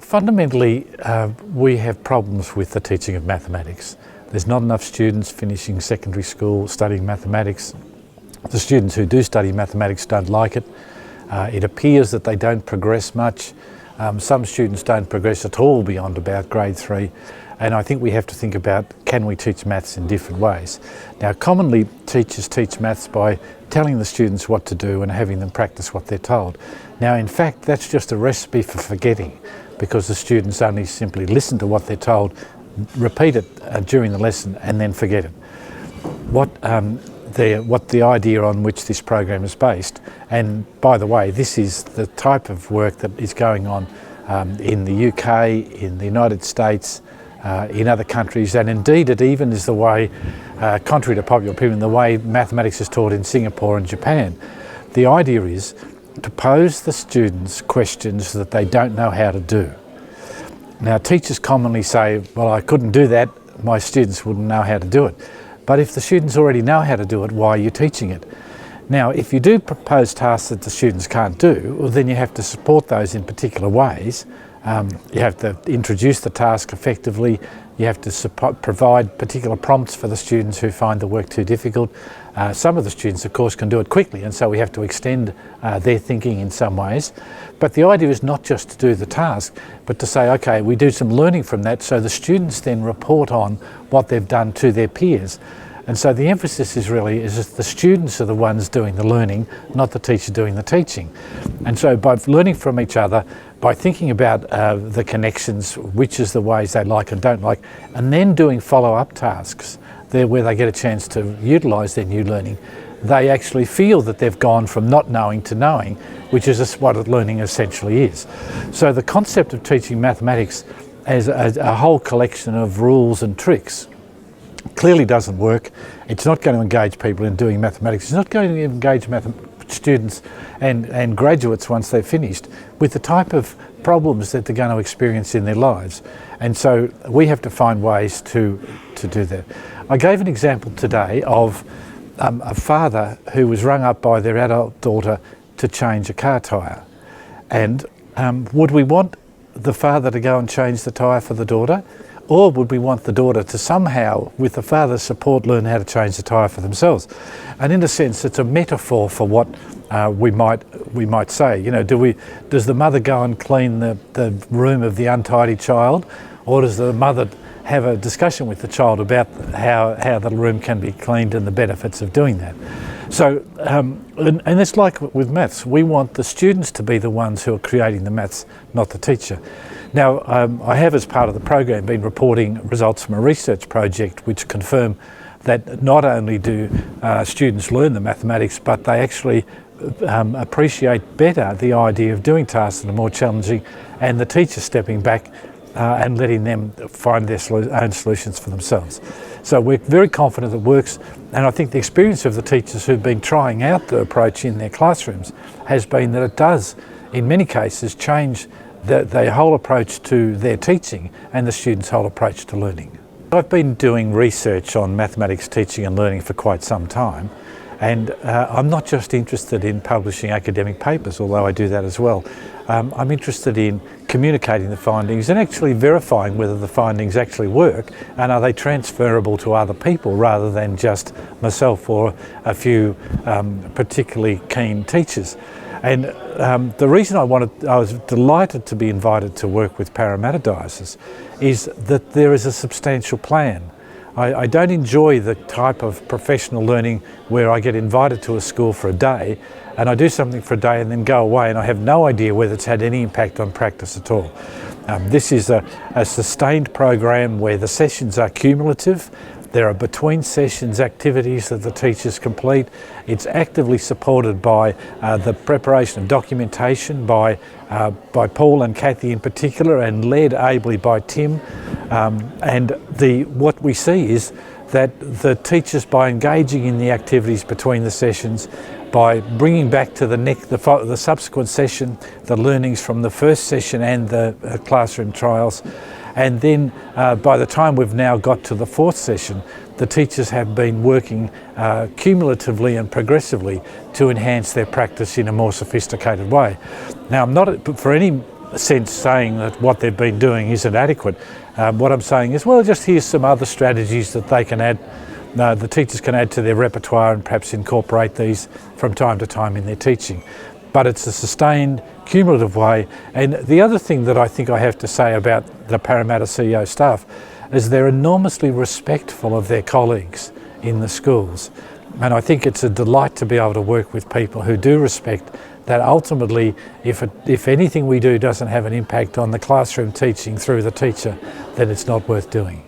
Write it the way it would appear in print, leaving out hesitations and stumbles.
Fundamentally, we have problems with the teaching of mathematics. There's not enough students finishing secondary school studying mathematics. The students who do study mathematics don't like it. It appears that they don't progress much. Some students don't progress at all beyond about grade 3. And I think we have to think about, can we teach maths in different ways? Now, commonly teachers teach maths by telling the students what to do and having them practice what they're told. Now, in fact, that's just a recipe for forgetting, because the students only simply listen to what they're told, repeat it during the lesson and then forget it. What the idea on which this program is based, and by the way, this is the type of work that is going on in the UK, in the United States, in other countries, and indeed it even is the way, contrary to popular opinion, the way mathematics is taught in Singapore and Japan. The idea is to pose the students questions that they don't know how to do. Now, teachers commonly say, well, I couldn't do that, my students wouldn't know how to do it. But if the students already know how to do it, why are you teaching it? Now, if you do propose tasks that the students can't do, well, then you have to support those in particular ways. You have to introduce the task effectively. You have to provide particular prompts for the students who find the work too difficult. Some of the students, of course, can do it quickly, and so we have to extend their thinking in some ways. But the idea is not just to do the task, but to say, okay, we do some learning from that, so the students then report on what they've done to their peers. And so the emphasis is really that the students are the ones doing the learning, not the teacher doing the teaching. And so by learning from each other, by thinking about the connections, which is the ways they like and don't like, and then doing follow-up tasks there where they get a chance to utilise their new learning, they actually feel that they've gone from not knowing to knowing, which is what learning essentially is. So the concept of teaching mathematics as a whole collection of rules and tricks clearly doesn't work. It's not going to engage people in doing mathematics. It's not going to engage students and graduates once they've finished with the type of problems that they're going to experience in their lives. And so we have to find ways to do that. I gave an example today of a father who was rung up by their adult daughter to change a car tyre. And would we want the father to go and change the tyre for the daughter? Or would we want the daughter to somehow, with the father's support, learn how to change the tyre for themselves? And in a sense, it's a metaphor for what we might say. You know, does the mother go and clean the room of the untidy child, or does the mother have a discussion with the child about how the room can be cleaned and the benefits of doing that? So, and it's like with maths. We want the students to be the ones who are creating the maths, not the teacher. Now, I have, as part of the program, been reporting results from a research project which confirm that not only do students learn the mathematics, but they actually appreciate better the idea of doing tasks that are more challenging, and the teacher stepping back and letting them find their own solutions for themselves. So we're very confident it works, and I think the experience of the teachers who've been trying out the approach in their classrooms has been that it does, in many cases, change the whole approach to their teaching and the students' whole approach to learning. I've been doing research on mathematics teaching and learning for quite some time, and I'm not just interested in publishing academic papers, although I do that as well. I'm interested in communicating the findings and actually verifying whether the findings actually work and are they transferable to other people rather than just myself or a few particularly keen teachers. And the reason I was delighted to be invited to work with Parramatta Diocese is that there is a substantial plan. I don't enjoy the type of professional learning where I get invited to a school for a day and I do something for a day and then go away and I have no idea whether it's had any impact on practice at all. This is a sustained program where the sessions are cumulative. There are between sessions activities that the teachers complete. It's actively supported by the preparation of documentation by Paul and Kathy in particular, and led ably by Tim. And what we see is that the teachers, by engaging in the activities between the sessions, by bringing back to the subsequent session the learnings from the first session and the classroom trials, and then by the time we've now got to the fourth session, the teachers have been working cumulatively and progressively to enhance their practice in a more sophisticated way. Now, I'm not for any sense saying that what they've been doing isn't adequate. What I'm saying is, well, just here's some other strategies that they can add, the teachers can add to their repertoire and perhaps incorporate these from time to time in their teaching. But it's a sustained, cumulative way. And the other thing that I think I have to say about the Parramatta CEO staff is they're enormously respectful of their colleagues in the schools. And I think it's a delight to be able to work with people who do respect that. Ultimately, if anything we do doesn't have an impact on the classroom teaching through the teacher, then it's not worth doing.